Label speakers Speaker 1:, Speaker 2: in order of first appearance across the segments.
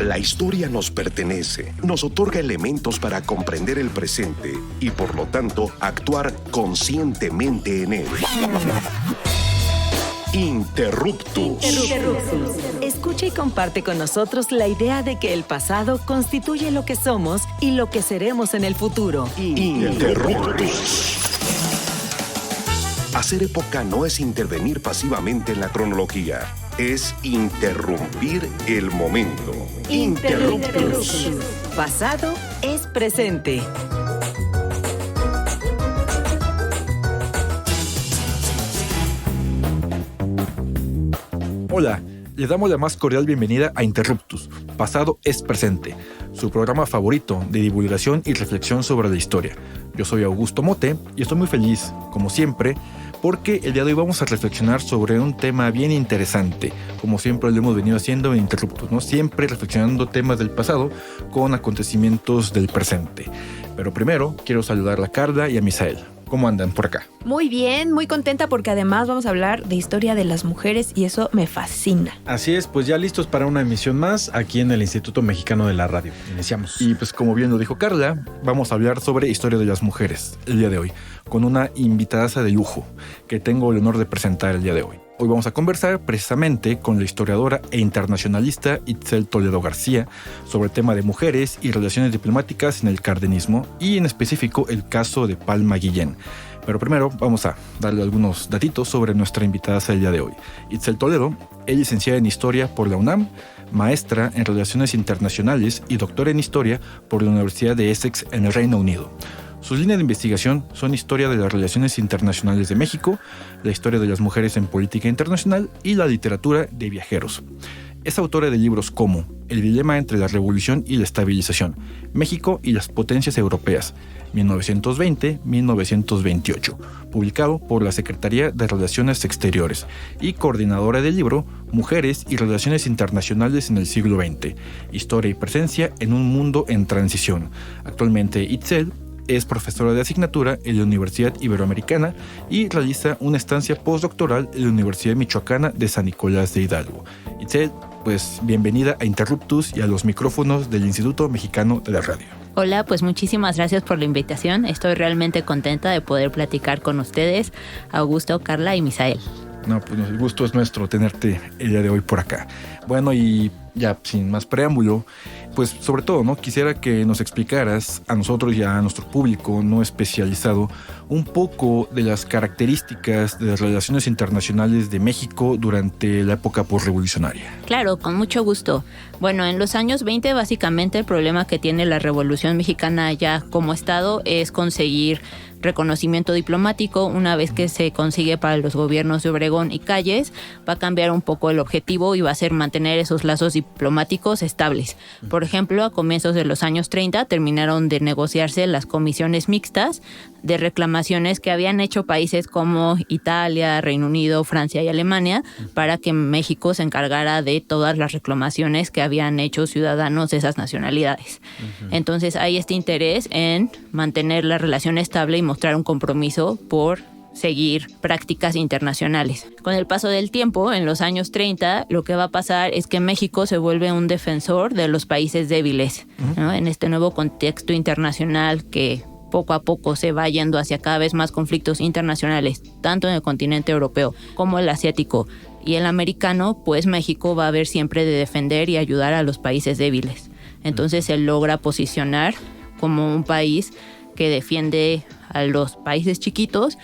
Speaker 1: La historia nos pertenece, nos otorga elementos para comprender el presente y, por lo tanto, actuar conscientemente en él. Interruptus.
Speaker 2: Escucha y comparte con nosotros la idea de que el pasado constituye lo que somos y lo que seremos en el futuro.
Speaker 1: Interruptus. Hacer época no es intervenir pasivamente en la cronología, es interrumpir el momento. Interruptus.
Speaker 2: Pasado es presente.
Speaker 3: Hola, les damos la más cordial bienvenida a Interruptus, Pasado es Presente, su programa favorito de divulgación y reflexión sobre la historia. Yo soy Augusto Mote y estoy muy feliz, como siempre, porque el día de hoy vamos a reflexionar sobre un tema bien interesante, como siempre lo hemos venido haciendo en Interruptus, ¿no? Siempre reflexionando temas del pasado con acontecimientos del presente. Pero primero quiero saludar a Carla y a Misael. ¿Cómo andan por acá?
Speaker 4: Muy bien, muy contenta porque además vamos a hablar de historia de las mujeres y eso me fascina.
Speaker 5: Así es, pues ya listos para una emisión más aquí en el Instituto Mexicano de la Radio. Iniciamos.
Speaker 3: Y pues como bien lo dijo Carla, vamos a hablar sobre historia de las mujeres el día de hoy, con una invitadaza de lujo que tengo el honor de presentar el día de hoy. Hoy vamos a conversar precisamente con la historiadora e internacionalista Itzel Toledo García sobre el tema de mujeres y relaciones diplomáticas en el cardenismo y en específico el caso de Palma Guillén. Pero primero vamos a darle algunos datitos sobre nuestra invitada del día de hoy. Itzel Toledo es licenciada en Historia por la UNAM, maestra en Relaciones Internacionales y doctora en Historia por la Universidad de Essex en el Reino Unido. Sus líneas de investigación son historia de las relaciones internacionales de México, la historia de las mujeres en política internacional y la literatura de viajeros. Es autora de libros como El dilema entre la revolución y la estabilización, México y las potencias europeas, 1920-1928, publicado por la Secretaría de Relaciones Exteriores, y coordinadora del libro Mujeres y Relaciones Internacionales en el siglo XX, Historia y presencia en un mundo en transición. Actualmente Itzel es profesora de asignatura en la Universidad Iberoamericana y realiza una estancia postdoctoral en la Universidad Michoacana de San Nicolás de Hidalgo. Itzel, pues bienvenida a Interruptus y a los micrófonos del Instituto Mexicano de la Radio.
Speaker 6: Hola, pues muchísimas gracias por la invitación. Estoy realmente contenta de poder platicar con ustedes, Augusto, Carla y Misael.
Speaker 3: No, pues el gusto es nuestro tenerte el día de hoy por acá. Bueno, y ya sin más preámbulo, pues sobre todo, ¿no? Quisiera que nos explicaras a nosotros y a nuestro público no especializado un poco de las características de las relaciones internacionales de México durante la época posrevolucionaria.
Speaker 6: Claro, con mucho gusto. Bueno, en los años 20 básicamente el problema que tiene la Revolución Mexicana ya como Estado es conseguir reconocimiento diplomático. Una vez que se consigue para los gobiernos de Obregón y Calles, va a cambiar un poco el objetivo y va a ser mantener esos lazos diplomáticos estables. Por ejemplo, a comienzos de los años 30 terminaron de negociarse las comisiones mixtas de reclamaciones que habían hecho países como Italia, Reino Unido, Francia y Alemania para que México se encargara de todas las reclamaciones que habían hecho ciudadanos de esas nacionalidades. Entonces hay este interés en mantener la relación estable y mostrar un compromiso por seguir prácticas internacionales. Con el paso del tiempo, en los años 30, lo que va a pasar es que México se vuelve un defensor de los países débiles, ¿no? En este nuevo contexto internacional que poco a poco se va yendo hacia cada vez más conflictos internacionales, tanto en el continente europeo como el asiático y el americano, pues México va a haber siempre de defender y ayudar a los países débiles. Entonces se logra posicionar como un país que defiende a los países chiquitos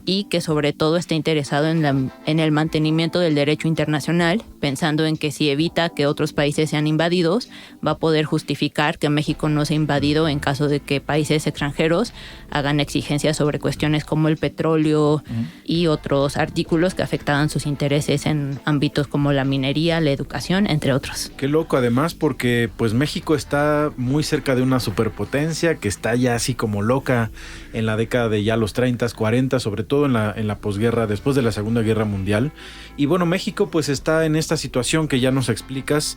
Speaker 6: y que sobre todo está interesado en el mantenimiento del derecho internacional, pensando en que si evita que otros países sean invadidos, va a poder justificar que México no sea invadido en caso de que países extranjeros hagan exigencias sobre cuestiones como el petróleo y otros artículos que afectaban sus intereses en ámbitos como la minería, la educación, entre otros.
Speaker 5: Qué loco además porque pues México está muy cerca de una superpotencia que está ya así como loca en la década de ya los 30, 40, sobre todo en la posguerra, después de la Segunda Guerra Mundial. Y bueno, México pues está en esta situación que ya nos explicas,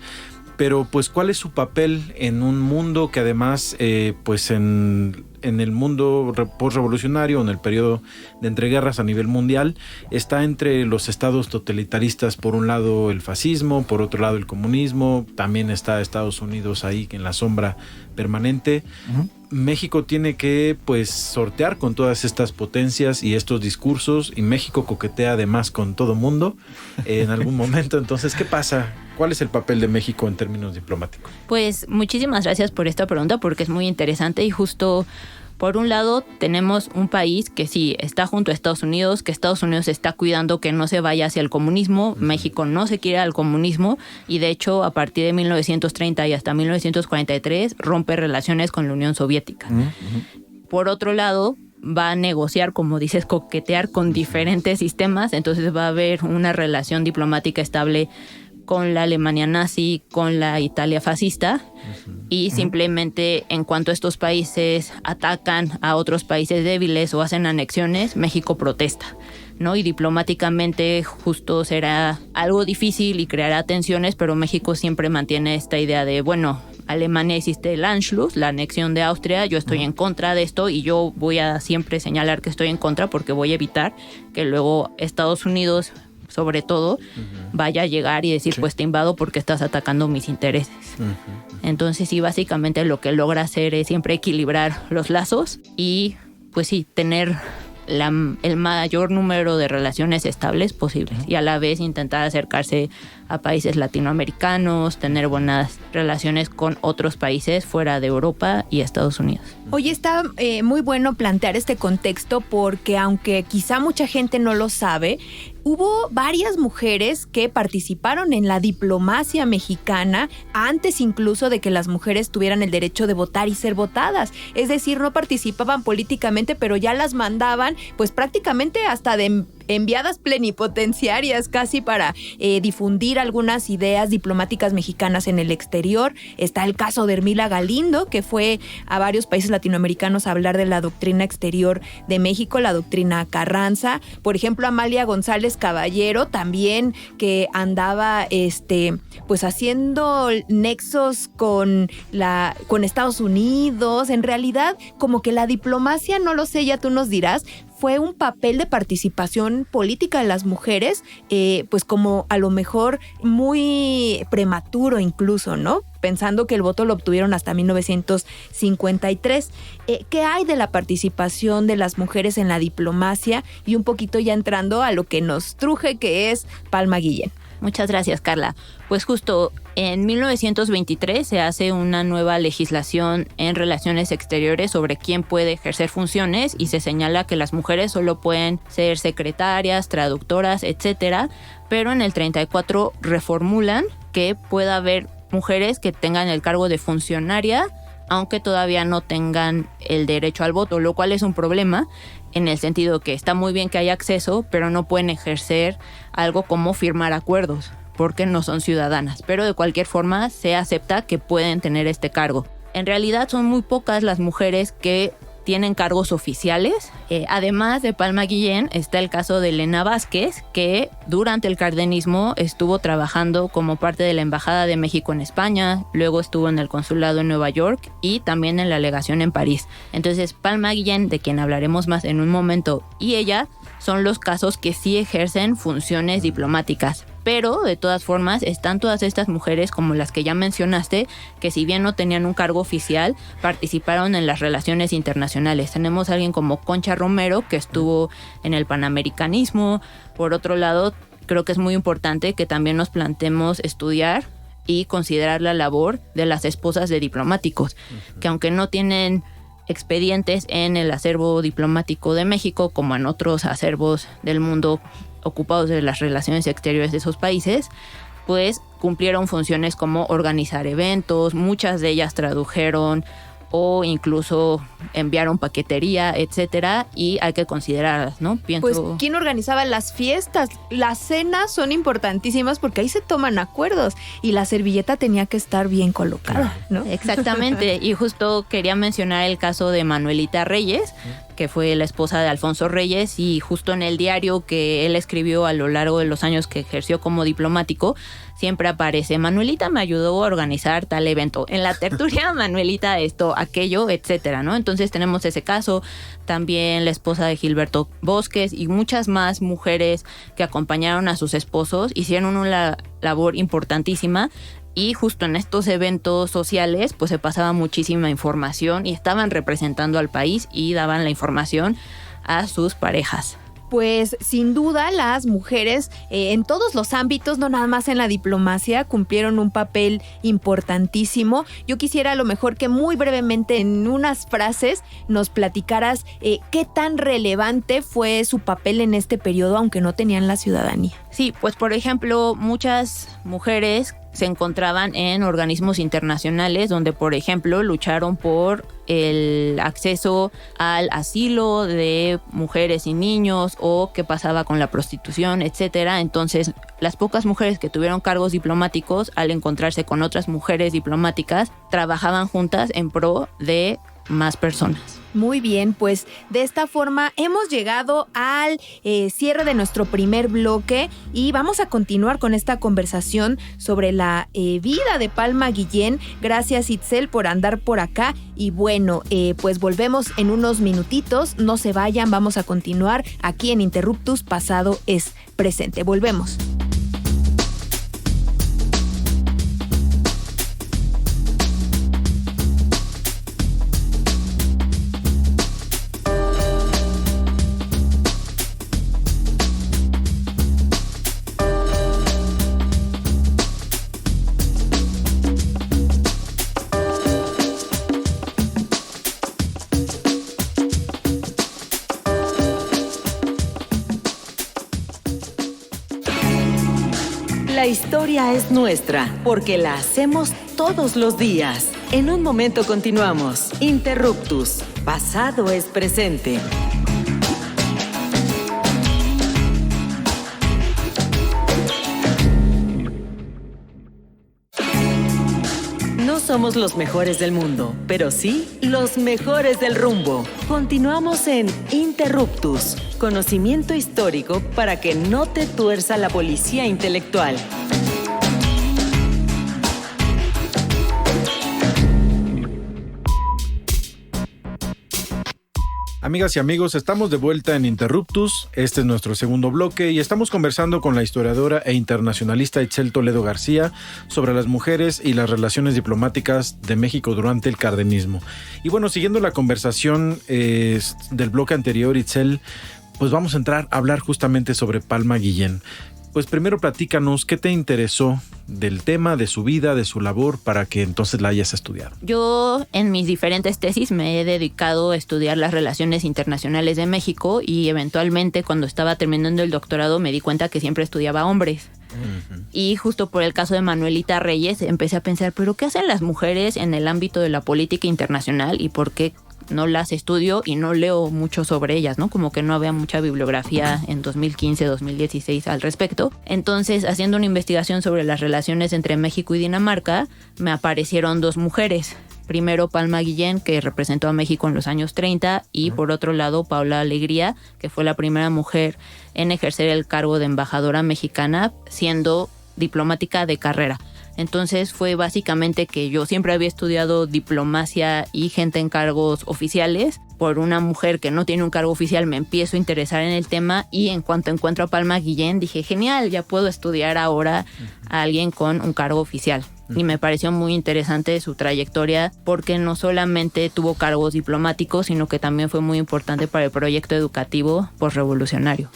Speaker 5: pero pues ¿cuál es su papel en un mundo que además pues en en el mundo postrevolucionario, en el periodo de entreguerras a nivel mundial, está entre los estados totalitaristas, por un lado el fascismo, por otro lado el comunismo, también está Estados Unidos ahí en la sombra permanente. Uh-huh. México tiene que pues sortear con todas estas potencias y estos discursos, y México coquetea además con todo mundo en algún momento. Entonces, ¿qué pasa? ¿Cuál es el papel de México en términos diplomáticos?
Speaker 6: Pues muchísimas gracias por esta pregunta, porque es muy interesante. Y justo, por un lado, tenemos un país que sí está junto a Estados Unidos, que Estados Unidos está cuidando que no se vaya hacia el comunismo. México no se quiere al comunismo, y de hecho a partir de 1930 y hasta 1943 rompe relaciones con la Unión Soviética. Por otro lado, va a negociar, como dices, coquetear con diferentes sistemas. Entonces va a haber una relación diplomática estable con la Alemania nazi, con la Italia fascista, y simplemente en cuanto estos países atacan a otros países débiles o hacen anexiones, México protesta, ¿no? Y diplomáticamente justo será algo difícil y creará tensiones, pero México siempre mantiene esta idea de, bueno, Alemania hiciste el Anschluss, la anexión de Austria, yo estoy en contra de esto, y yo voy a siempre señalar que estoy en contra porque voy a evitar que luego Estados Unidos, sobre todo, vaya a llegar y decir, pues te invado porque estás atacando mis intereses. Entonces sí, básicamente lo que logra hacer es siempre equilibrar los lazos y pues sí, tener el mayor número de relaciones estables posibles, y a la vez intentar acercarse a países latinoamericanos, tener buenas relaciones con otros países fuera de Europa y Estados Unidos.
Speaker 4: Oye, está muy bueno plantear este contexto, porque aunque quizá mucha gente no lo sabe, hubo varias mujeres que participaron en la diplomacia mexicana antes incluso de que las mujeres tuvieran el derecho de votar y ser votadas. Es decir, no participaban políticamente, pero ya las mandaban pues prácticamente hasta de enviadas plenipotenciarias casi para difundir algunas ideas diplomáticas mexicanas en el exterior. Está el caso de Ermila Galindo, que fue a varios países latinoamericanos a hablar de la doctrina exterior de México, la doctrina Carranza. Por ejemplo, Amalia González Caballero también, que andaba pues haciendo nexos con Estados Unidos. En realidad, como que la diplomacia, no lo sé, ya tú nos dirás, fue un papel de participación política de las mujeres, pues como a lo mejor muy prematuro incluso, ¿no? Pensando que el voto lo obtuvieron hasta 1953. ¿Qué hay de la participación de las mujeres en la diplomacia? Y un poquito ya entrando a lo que nos truje, que es Palma Guillén.
Speaker 6: Muchas gracias, Carla. Pues justo en 1923 se hace una nueva legislación en relaciones exteriores sobre quién puede ejercer funciones, y se señala que las mujeres solo pueden ser secretarias, traductoras, etcétera, pero en el 34 reformulan que pueda haber mujeres que tengan el cargo de funcionaria, aunque todavía no tengan el derecho al voto, lo cual es un problema en el sentido que está muy bien que haya acceso, pero no pueden ejercer algo como firmar acuerdos, porque no son ciudadanas. Pero de cualquier forma se acepta que pueden tener este cargo. En realidad son muy pocas las mujeres que tienen cargos oficiales. Además de Palma Guillén, está el caso de Elena Vázquez, que durante el cardenismo estuvo trabajando como parte de la Embajada de México en España, luego estuvo en el consulado en Nueva York y también en la legación en París. Entonces, Palma Guillén, de quien hablaremos más en un momento, y ella son los casos que sí ejercen funciones diplomáticas. Pero, de todas formas, están todas estas mujeres, como las que ya mencionaste, que si bien no tenían un cargo oficial, participaron en las relaciones internacionales. Tenemos a alguien como Concha Romero, que estuvo en el panamericanismo. Por otro lado, creo que es muy importante que también nos planteemos estudiar y considerar la labor de las esposas de diplomáticos, que aunque no tienen expedientes en el acervo diplomático de México, como en otros acervos del mundo ocupados de las relaciones exteriores de esos países, pues cumplieron funciones como organizar eventos, muchas de ellas tradujeron o incluso enviaron paquetería, etcétera, y hay que considerarlas, ¿no?
Speaker 4: Pues, ¿quién organizaba las fiestas? Las cenas son importantísimas porque ahí se toman acuerdos y la servilleta tenía que estar bien colocada, ¿no?
Speaker 6: Exactamente, y justo quería mencionar el caso de Manuelita Reyes, que fue la esposa de Alfonso Reyes, y justo en el diario que él escribió a lo largo de los años que ejerció como diplomático, siempre aparece: Manuelita me ayudó a organizar tal evento, en la tertulia Manuelita esto, aquello, etcétera, ¿no? Entonces tenemos ese caso, también la esposa de Gilberto Bosques y muchas más mujeres que acompañaron a sus esposos, hicieron una labor importantísima. Y justo en estos eventos sociales pues se pasaba muchísima información y estaban representando al país y daban la información a sus parejas.
Speaker 4: Pues sin duda las mujeres en todos los ámbitos, no nada más en la diplomacia, cumplieron un papel importantísimo. Yo quisiera a lo mejor que muy brevemente en unas frases nos platicaras qué tan relevante fue su papel en este periodo, aunque no tenían la ciudadanía.
Speaker 6: Sí, pues por ejemplo, muchas mujeres se encontraban en organismos internacionales donde, por ejemplo, lucharon por el acceso al asilo de mujeres y niños o qué pasaba con la prostitución, etcétera. Entonces, las pocas mujeres que tuvieron cargos diplomáticos, al encontrarse con otras mujeres diplomáticas, trabajaban juntas en pro de más personas.
Speaker 4: Muy bien, pues de esta forma hemos llegado al cierre de nuestro primer bloque y vamos a continuar con esta conversación sobre la vida de Palma Guillén. Gracias, Itzel, por andar por acá y bueno, pues volvemos en unos minutitos, no se vayan, vamos a continuar aquí en Interruptus, pasado es presente. Volvemos.
Speaker 2: La historia es nuestra, porque la hacemos todos los días. En un momento continuamos. Interruptus. Pasado es presente. No somos los mejores del mundo, pero sí los mejores del rumbo. Continuamos en Interruptus. Conocimiento histórico para que no te tuerza la policía intelectual.
Speaker 5: Amigas y amigos, estamos de vuelta en Interruptus. Este es nuestro segundo bloque y estamos conversando con la historiadora e internacionalista Itzel Toledo García sobre las mujeres y las relaciones diplomáticas de México durante el cardenismo. Y bueno, siguiendo la conversación del bloque anterior, Itzel, pues vamos a entrar a hablar justamente sobre Palma Guillén. Pues primero platícanos qué te interesó del tema, de su vida, de su labor, para que entonces la hayas estudiado.
Speaker 6: Yo en mis diferentes tesis me he dedicado a estudiar las relaciones internacionales de México y eventualmente cuando estaba terminando el doctorado me di cuenta que siempre estudiaba hombres. Uh-huh. Y justo por el caso de Manuelita Reyes empecé a pensar, ¿pero qué hacen las mujeres en el ámbito de la política internacional y por qué no las estudio y no leo mucho sobre ellas, ¿no? Como que no había mucha bibliografía en 2015, 2016 al respecto. Entonces, haciendo una investigación sobre las relaciones entre México y Dinamarca, me aparecieron dos mujeres. Primero, Palma Guillén, que representó a México en los años 30, y por otro lado, Paula Alegría, que fue la primera mujer en ejercer el cargo de embajadora mexicana, siendo diplomática de carrera. Entonces fue básicamente que yo siempre había estudiado diplomacia y gente en cargos oficiales. Por una mujer que no tiene un cargo oficial me empiezo a interesar en el tema y en cuanto encuentro a Palma Guillén dije, genial, ya puedo estudiar ahora a alguien con un cargo oficial. Y me pareció muy interesante su trayectoria porque no solamente tuvo cargos diplomáticos, sino que también fue muy importante para el proyecto educativo posrevolucionario.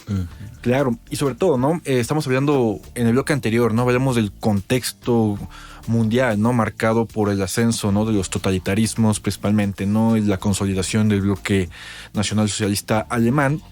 Speaker 3: Claro, y sobre todo, ¿no? Estamos hablando en el bloque anterior, ¿no? Hablamos del contexto mundial, ¿no? Marcado por el ascenso, ¿no? De los totalitarismos principalmente, ¿no? Y la consolidación del bloque nacionalsocialista alemán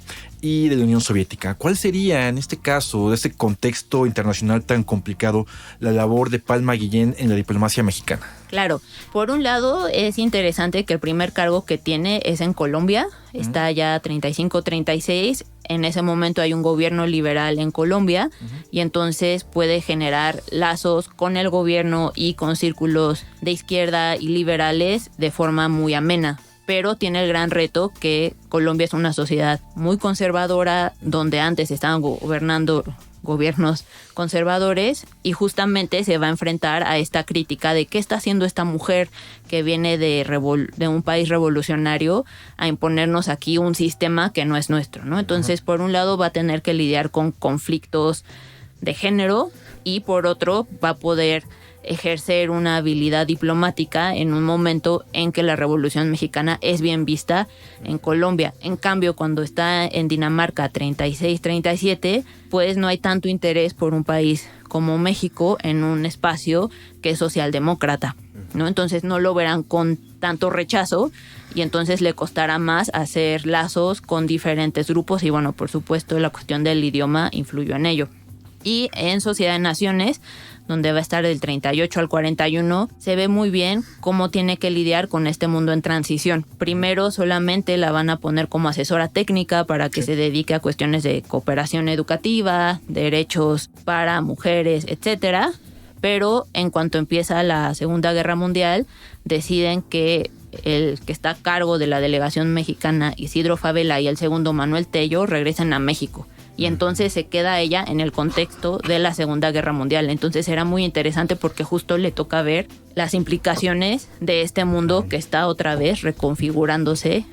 Speaker 3: y de la Unión Soviética. ¿Cuál sería, en este caso, de este contexto internacional tan complicado, la labor de Palma Guillén en la diplomacia mexicana?
Speaker 6: Claro, por un lado es interesante que el primer cargo que tiene es en Colombia, está ya 35-36, en ese momento hay un gobierno liberal en Colombia y entonces puede generar lazos con el gobierno y con círculos de izquierda y liberales de forma muy amena. pero tiene el gran reto que Colombia es una sociedad muy conservadora, donde antes estaban gobernando gobiernos conservadores, y justamente se va a enfrentar a esta crítica de qué está haciendo esta mujer que viene de un país revolucionario a imponernos aquí un sistema que no es nuestro, ¿no? Entonces, por un lado va a tener que lidiar con conflictos de género, y por otro va a poder ejercer una habilidad diplomática en un momento en que la Revolución Mexicana es bien vista en Colombia. En cambio, cuando está en Dinamarca 36-37, pues no hay tanto interés por un país como México en un espacio que es socialdemócrata, ¿no? Entonces no lo verán con tanto rechazo, y entonces le costará más hacer lazos con diferentes grupos, y bueno, por supuesto la cuestión del idioma influyó en ello. Y en Sociedad de Naciones, donde va a estar del 38 al 41, se ve muy bien cómo tiene que lidiar con este mundo en transición. Primero solamente la van a poner como asesora técnica para que se dedique a cuestiones de cooperación educativa, derechos para mujeres, etcétera. Pero en cuanto empieza la Segunda Guerra Mundial, deciden que el que está a cargo de la delegación mexicana, Isidro Fabela, y el segundo, Manuel Tello, regresen a México. Y entonces se queda ella en el contexto de la Segunda Guerra Mundial. Entonces era muy interesante porque justo le toca ver las implicaciones de este mundo que está otra vez reconfigurándose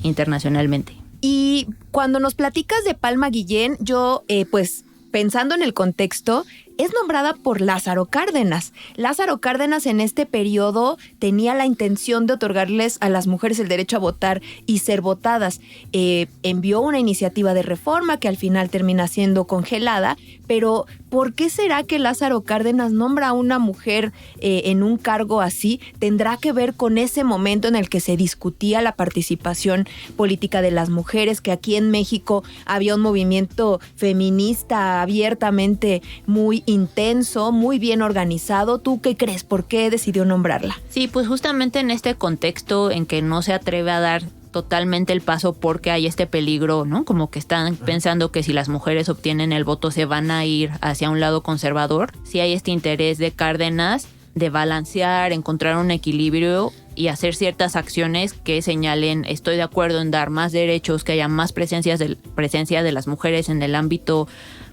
Speaker 6: internacionalmente.
Speaker 4: Y cuando nos platicas de Palma Guillén, yo pues pensando en el contexto, es nombrada por Lázaro Cárdenas. Lázaro Cárdenas en este periodo tenía la intención de otorgarles a las mujeres el derecho a votar y ser votadas. Envió una iniciativa de reforma que al final termina siendo congelada, pero ¿por qué será que Lázaro Cárdenas nombra a una mujer en un cargo así? ¿Tendrá que ver con ese momento en el que se discutía la participación política de las mujeres, que aquí en México había un movimiento feminista abiertamente muy intenso, muy bien organizado? ¿Tú qué crees? ¿Por qué decidió nombrarla?
Speaker 6: Sí, pues justamente en este contexto en que no se atreve a dar totalmente el paso porque hay este peligro, ¿no? Como que están pensando que si las mujeres obtienen el voto se van a ir hacia un lado conservador. Sí hay este interés de Cárdenas de balancear, encontrar un equilibrio y hacer ciertas acciones que señalen, estoy de acuerdo en dar más derechos, que haya más presencia de las mujeres en el ámbito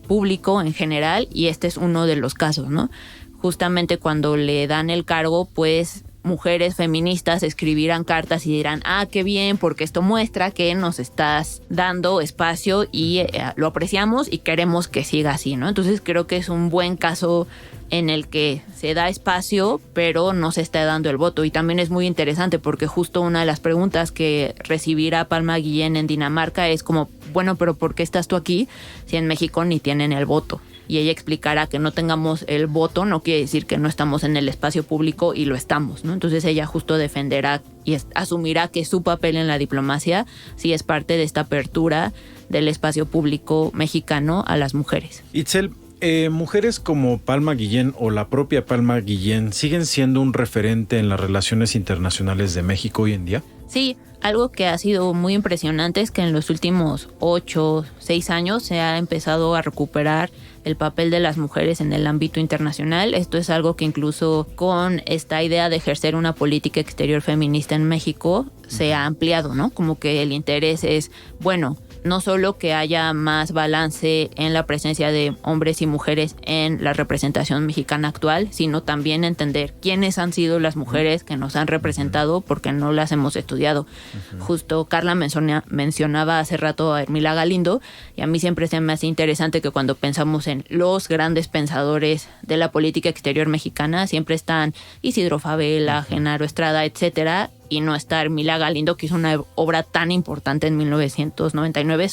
Speaker 6: público en general, y este es uno de los casos, ¿no? Justamente cuando le dan el cargo, pues mujeres feministas escribirán cartas y dirán, qué bien, porque esto muestra que nos estás dando espacio y lo apreciamos y queremos que siga así, ¿no? Entonces creo que es un buen caso en el que se da espacio, pero no se está dando el voto. Y también es muy interesante porque justo una de las preguntas que recibirá Palma Guillén en Dinamarca es como, bueno, pero ¿por qué estás tú aquí si en México ni tienen el voto? Y ella explicará que no tengamos el voto no quiere decir que no estamos en el espacio público, y lo estamos, ¿no? Entonces ella justo defenderá y asumirá que su papel en la diplomacia sí es parte de esta apertura del espacio público mexicano a las mujeres.
Speaker 5: Itzel, mujeres como Palma Guillén o la propia Palma Guillén siguen siendo un referente en las relaciones internacionales de México hoy en día.
Speaker 6: Sí, algo que ha sido muy impresionante es que en los últimos 8, 6 años se ha empezado a recuperar el papel de las mujeres en el ámbito internacional. Esto es algo que incluso con esta idea de ejercer una política exterior feminista en México se ha ampliado, ¿no? Como que el interés es, bueno, no solo que haya más balance en la presencia de hombres y mujeres en la representación mexicana actual, sino también entender quiénes han sido las mujeres que nos han representado porque no las hemos estudiado. Justo Carla mencionaba hace rato a Ermila Galindo, y a mí siempre se me hace interesante que cuando pensamos en los grandes pensadores de la política exterior mexicana, siempre están Isidro Fabela, Genaro Estrada, etcétera, y no está Ermila Galindo, que hizo una obra tan importante en 1919,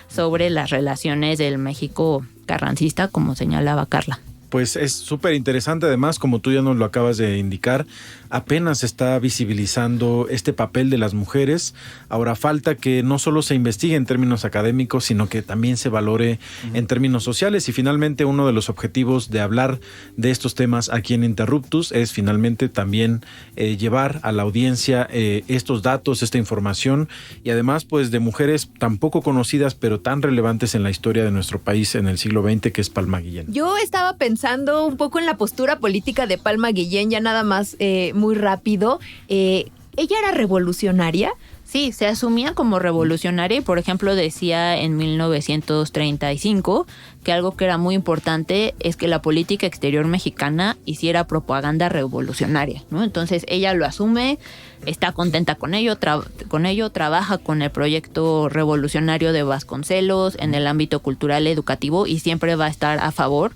Speaker 6: sobre las relaciones del México carrancista, como señalaba Carla.
Speaker 5: Pues es súper interesante, además, como tú ya nos lo acabas de indicar, apenas se está visibilizando este papel de las mujeres. Ahora falta que no solo se investigue en términos académicos, sino que también se valore en términos sociales. Y finalmente uno de los objetivos de hablar de estos temas aquí en Interruptus es finalmente también llevar a la audiencia estos datos, esta información, y además pues de mujeres tan poco conocidas pero tan relevantes en la historia de nuestro país en el siglo XX, que es Palma Guillén.
Speaker 4: Yo estaba pensando pensando un poco en la postura política de Palma Guillén, ya nada más muy rápido. ¿Ella era revolucionaria?
Speaker 6: Sí, se asumía como revolucionaria y, por ejemplo, decía en 1935 que algo que era muy importante es que la política exterior mexicana hiciera propaganda revolucionaria, ¿no? Entonces ella lo asume, está contenta con ello, trabaja con el proyecto revolucionario de Vasconcelos en el ámbito cultural educativo y siempre va a estar a favor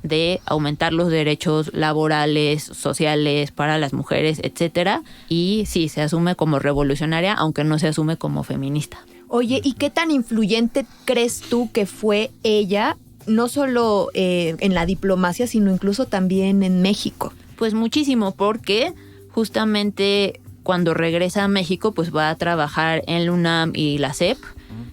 Speaker 6: de aumentar los derechos laborales, sociales para las mujeres, etcétera. Y sí, se asume como revolucionaria, aunque no se asume como feminista.
Speaker 4: Oye, ¿y qué tan influyente crees tú que fue ella, no solo en la diplomacia, sino incluso también en México?
Speaker 6: Pues muchísimo, porque justamente cuando regresa a México, pues va a trabajar en la UNAM y la SEP.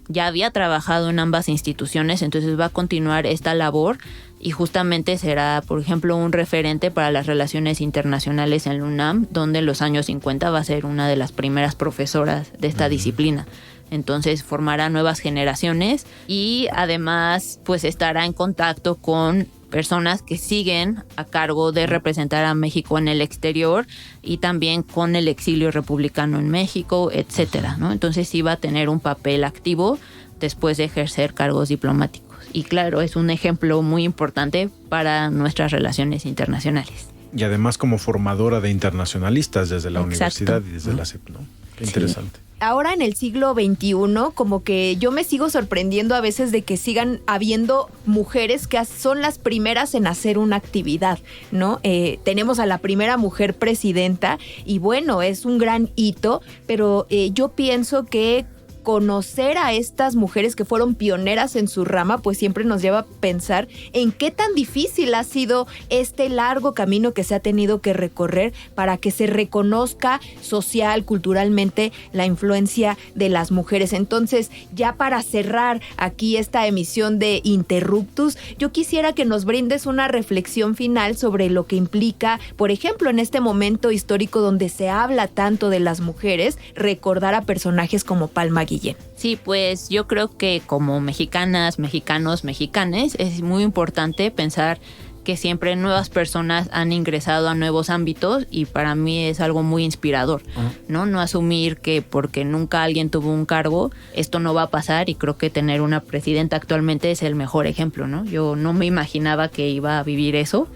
Speaker 6: Ya había trabajado en ambas instituciones, entonces va a continuar esta labor y justamente será, por ejemplo, un referente para las relaciones internacionales en la UNAM, donde en los años 50 va a ser una de las primeras profesoras de esta disciplina. Entonces formará nuevas generaciones y además pues estará en contacto con personas que siguen a cargo de representar a México en el exterior y también con el exilio republicano en México, etcétera, ¿no? Entonces sí va a tener un papel activo después de ejercer cargos diplomáticos. Y claro, es un ejemplo muy importante para nuestras relaciones internacionales.
Speaker 5: Y además como formadora de internacionalistas desde la
Speaker 6: Exacto.
Speaker 5: universidad y desde la SEP, ¿no? Qué interesante.
Speaker 4: Ahora en el siglo XXI, como que yo me sigo sorprendiendo a veces de que sigan habiendo mujeres que son las primeras en hacer una actividad, ¿no? Tenemos a la primera mujer presidenta y bueno, es un gran hito, pero yo pienso que conocer a estas mujeres que fueron pioneras en su rama, pues siempre nos lleva a pensar en qué tan difícil ha sido este largo camino que se ha tenido que recorrer para que se reconozca social, culturalmente, la influencia de las mujeres. Entonces, ya para cerrar aquí esta emisión de Interruptus, yo quisiera que nos brindes una reflexión final sobre lo que implica, por ejemplo, en este momento histórico donde se habla tanto de las mujeres, recordar a personajes como Palma Guillén.
Speaker 6: Sí, pues yo creo que como mexicanas, mexicanos, mexicanes, es muy importante pensar que siempre nuevas personas han ingresado a nuevos ámbitos y para mí es algo muy inspirador, ¿no? No asumir que porque nunca alguien tuvo un cargo, esto no va a pasar y creo que tener una presidenta actualmente es el mejor ejemplo, ¿no? Yo no me imaginaba que iba a vivir eso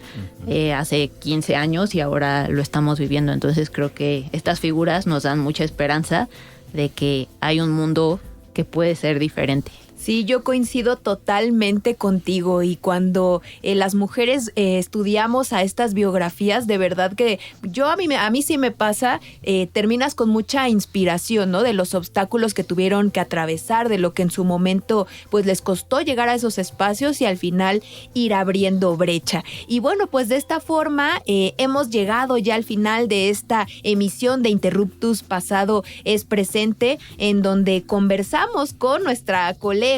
Speaker 6: hace 15 años y ahora lo estamos viviendo, entonces creo que estas figuras nos dan mucha esperanza de que hay un mundo que puede ser diferente.
Speaker 4: Sí, yo coincido totalmente contigo y cuando las mujeres estudiamos a estas biografías, de verdad que a mí sí me pasa, terminas con mucha inspiración, ¿no? De los obstáculos que tuvieron que atravesar, de lo que en su momento pues les costó llegar a esos espacios y al final ir abriendo brecha. Y bueno, pues de esta forma hemos llegado ya al final de esta emisión de Interruptus Pasado es Presente, en donde conversamos con nuestra colega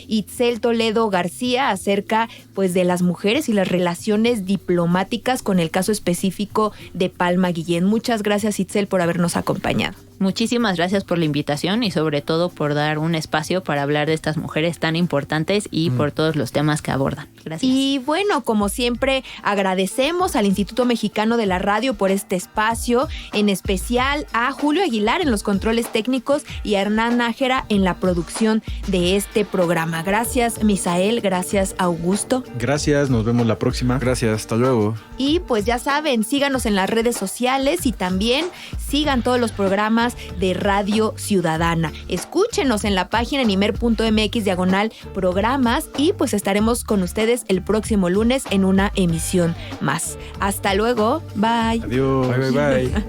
Speaker 4: Itzel Toledo García acerca pues de las mujeres y las relaciones diplomáticas con el caso específico de Palma Guillén. Muchas gracias, Itzel, por habernos acompañado.
Speaker 6: Muchísimas gracias por la invitación y sobre todo por dar un espacio para hablar de estas mujeres tan importantes y por todos los temas que abordan. Gracias.
Speaker 4: Y bueno, como siempre, agradecemos al Instituto Mexicano de la Radio por este espacio, en especial a Julio Aguilar en los controles técnicos y a Hernán Nájera en la producción de este programa. Gracias, Misael. Gracias, Augusto.
Speaker 5: Gracias, nos vemos la próxima.
Speaker 3: Gracias, hasta luego.
Speaker 4: Y pues ya saben, síganos en las redes sociales y también sigan todos los programas de Radio Ciudadana. Escúchenos en la página nimer.mx/programas y pues estaremos con ustedes el próximo lunes en una emisión más. Hasta luego. Bye.
Speaker 5: Adiós.
Speaker 3: Bye, bye, bye.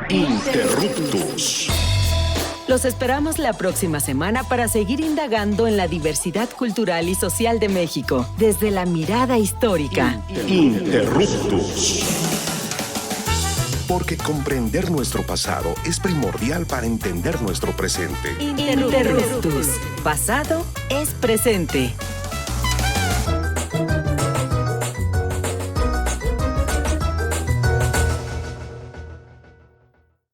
Speaker 1: Interruptus.
Speaker 2: Los esperamos la próxima semana para seguir indagando en la diversidad cultural y social de México, desde la mirada histórica.
Speaker 1: Interruptus. Porque comprender nuestro pasado es primordial para entender nuestro presente.
Speaker 2: Interruptus. Pasado es presente.